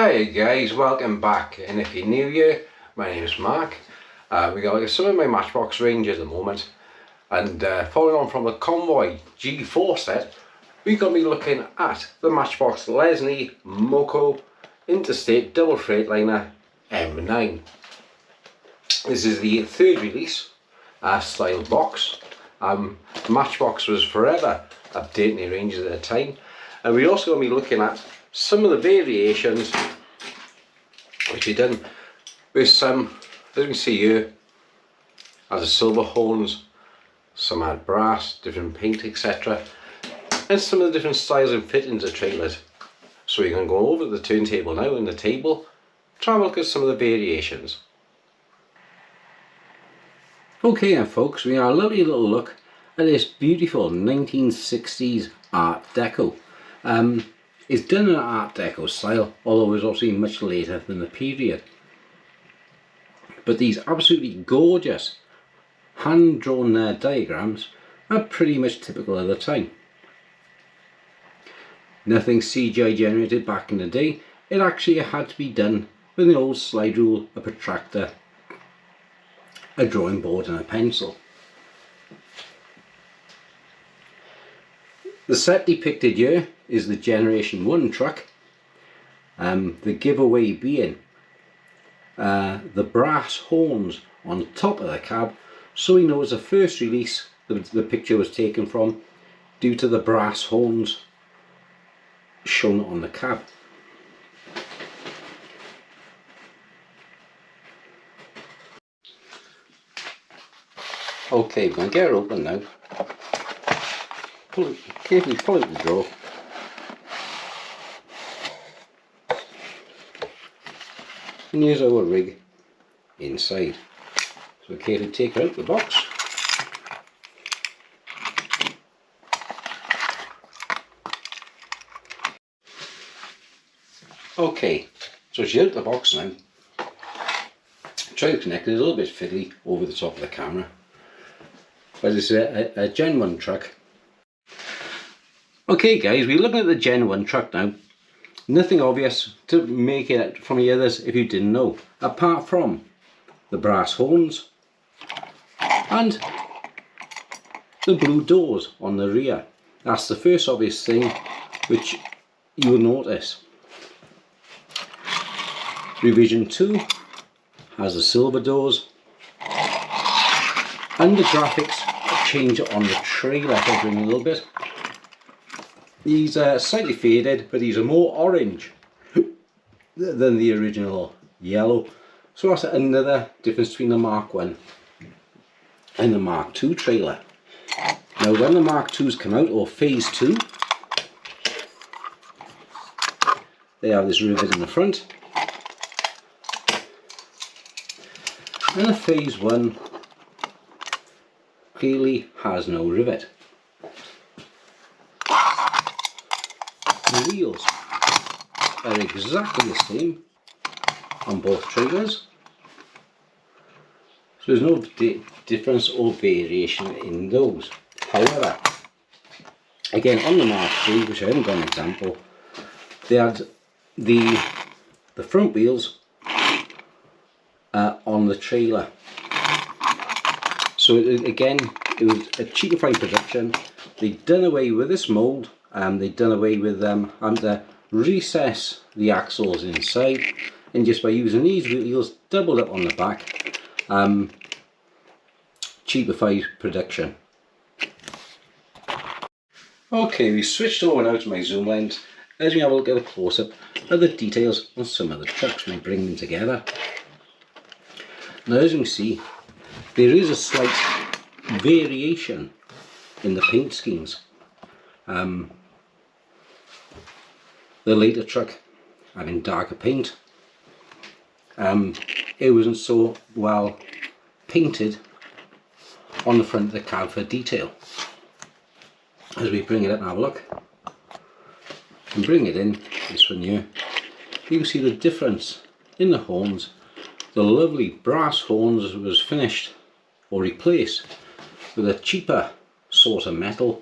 Hi guys, welcome back, and if you're new here, my name is Mark. We got some of my Matchbox range at the moment, and following on from the Convoy G4 set, we're going to be looking at the Matchbox Leslie Moco Interstate Double Freightliner M9. This is the third release style box. Matchbox was forever updating their ranges at a time, and we're also going to be looking at some of the variations which we've done with some, as we see here, as a silver horns, some had brass, different paint, etc., and some of the different styles and fittings of trailers. So we're going to go over the turntable now and the table, try and look at some of the variations. Okay then folks, we have a lovely little look at this beautiful 1960s Art Deco. It's done in an Art Deco style, although it's obviously much later than the period. But these absolutely gorgeous hand-drawn diagrams are pretty much typical of the time. Nothing CGI generated back in the day. It actually had to be done with an old slide rule, a protractor, a drawing board and a pencil. The set depicted here is the Generation 1 truck, the giveaway being the brass horns on top of the cab, so we know it's the first release the picture was taken from due to the brass horns shown on the cab. Okay, we're going to get her open now. Carefully pull out the drawer. And here's our rig inside. So carefully take her out the box. Okay, so she's out the box now. Try to connect it, a little bit fiddly over the top of the camera. But it's a Gen 1 truck. Okay guys, we're looking at the Gen 1 truck now. Nothing obvious to make it from the others if you didn't know, apart from the brass horns and the blue doors on the rear. That's the first obvious thing which you will notice. Revision 2 has the silver doors, and the graphics change on the trailer. If I bring a little bit. These are slightly faded, but these are more orange than the original yellow. So that's another difference between the Mark 1 and the Mark 2 trailer. Now when the Mark 2s come out, or Phase 2, they have this rivet in the front. And the Phase 1 clearly has no rivet. The wheels are exactly the same on both trailers, so there's no difference or variation in those. However, again on the Mark III, which I haven't got an example, they had the front wheels on the trailer. So again, it was a cheapified production. They'd done away with this mould. They'd done away with them having to recess the axles inside, and just by using these wheels doubled up on the back, cheapified production. Okay, we switched over now to my zoom lens as we have a look at a close-up of the details on some of the trucks when we bring them together. Now as you can see, there is a slight variation in the paint schemes. The later truck having darker paint, it wasn't so well painted on the front of the cab for detail. As we bring it up and have a look and bring it in, this one here, you can see the difference in the horns. The lovely brass horns was finished or replaced with a cheaper sort of metal.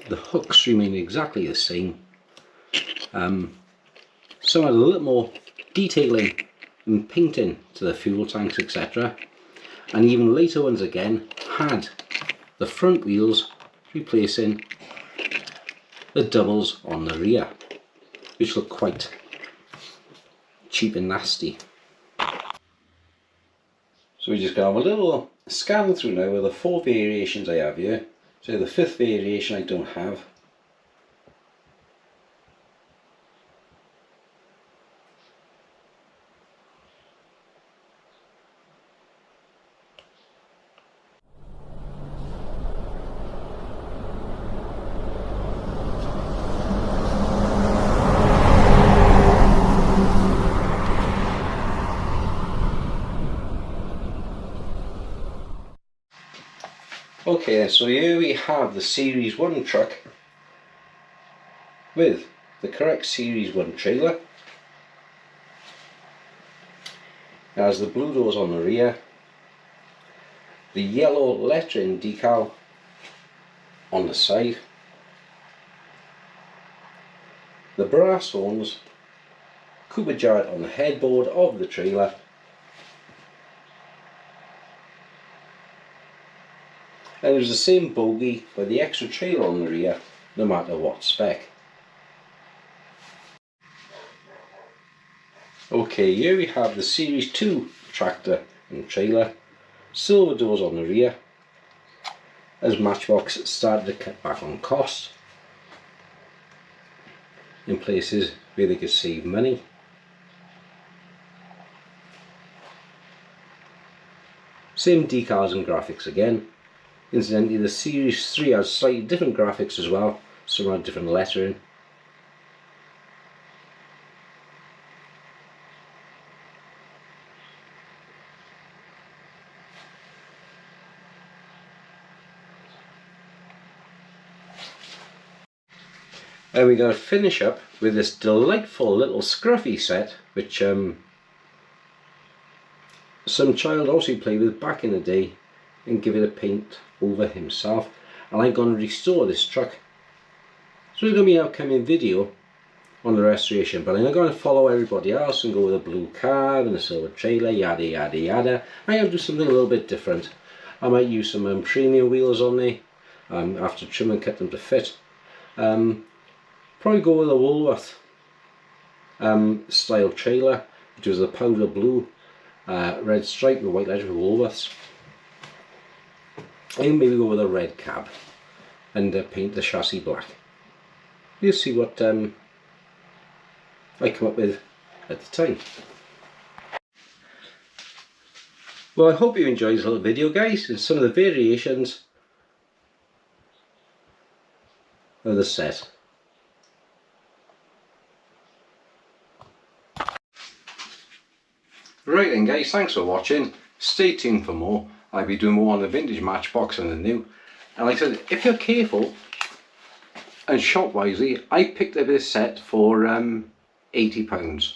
The hooks remain exactly the same, Some had a little more detailing and painting to the fuel tanks, etc. And even later ones again had the front wheels replacing the doubles on the rear, which look quite cheap and nasty. So we're just going to have a little scan through now with the 4 variations I have here. So the 5th variation I don't have. Okay then, so here we have the Series 1 truck with the correct Series 1 trailer. It has the blue doors on the rear, the yellow lettering decal on the side, the brass horns, Cooper Giant on the headboard of the trailer, and it was the same bogie with the extra trailer on the rear, no matter what spec. Okay, here we have the Series 2 tractor and trailer, silver doors on the rear, as Matchbox started to cut back on cost in places where they could save money. Same decals and graphics again. Incidentally, the Series 3 has slightly different graphics as well, some had different lettering. And we're going to finish up with this delightful little scruffy set, which some child also played with back in the day and give it a paint over himself. And I'm going to restore this truck. So it's going to be an upcoming video on the restoration, but I'm not going to follow everybody else and go with a blue cab and a silver trailer, yada yada yada. I'm going to do something a little bit different. I might use some premium wheels on there after trim and cut them to fit. Probably go with a Woolworth style trailer, which was the powder blue, red stripe with white letters for Woolworths. And maybe go with a red cab and paint the chassis black. You'll see what I come up with at the time. Well, I hope you enjoyed this little video, guys, and some of the variations of the set. Right then guys, thanks for watching. Stay tuned for more. I'll be doing more on the vintage Matchbox and the new. And like I said, if you're careful and shop wisely, I picked up this set for £80.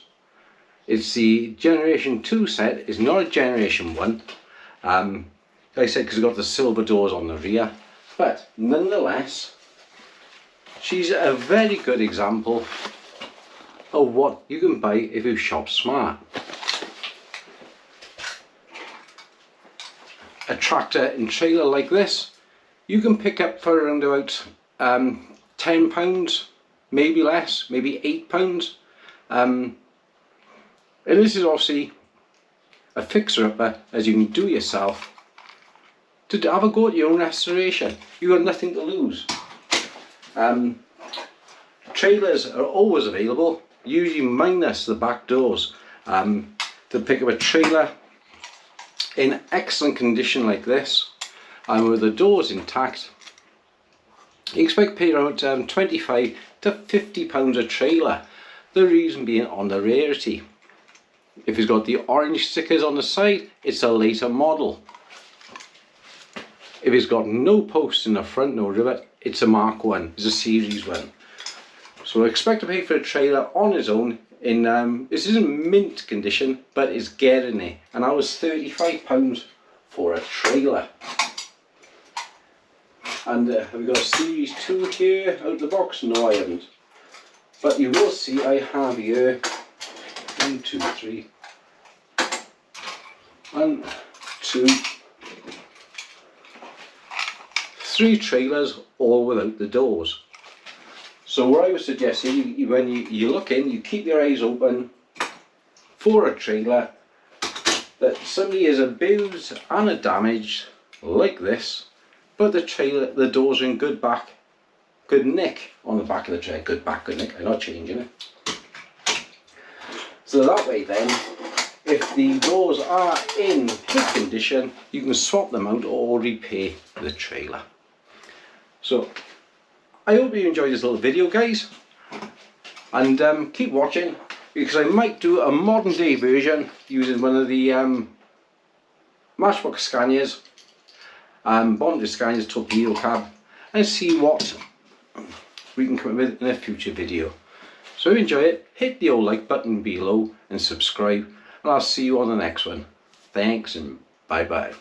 It's the Generation 2 set, it's not a Generation 1. Like I said, because it's got the silver doors on the rear. But nonetheless, she's a very good example of what you can buy if you shop smart. A tractor and trailer like this you can pick up for around about £10, maybe less, maybe £8. And this is obviously a fixer-upper, as you can do yourself, to have a go at your own restoration. You've got nothing to lose. Trailers are always available, usually minus the back doors. To pick up a trailer in excellent condition like this, and with the doors intact, you expect to pay around £25 to £50 a trailer. The reason being on the rarity. If it's got the orange stickers on the side, it's a later model. If it's got no posts in the front, no rivet, it's a Mark 1, it's a Series 1. So I expect to pay for a trailer on its own in, this isn't mint condition, but it's getting there. And I was £35 for a trailer. And have we got a Series 2 here out of the box? No, I haven't. But you will see I have here 1, 2, 3, 1, 2, 3 trailers all without the doors. So what I would suggest is when you look in, you keep your eyes open for a trailer that somebody has abused and damaged like this, but the doors are in good nick on the back of the trailer. Good nick, I'm not changing it. So that way then, if the doors are in good condition, you can swap them out or repair the trailer. So I hope you enjoyed this little video, guys, and keep watching, because I might do a modern day version using one of the Matchbox Scanias, bonded Scanias torpedo cab, and see what we can come up with in a future video. So if you enjoy it, hit the old like button below and subscribe, and I'll see you on the next one. Thanks and bye bye.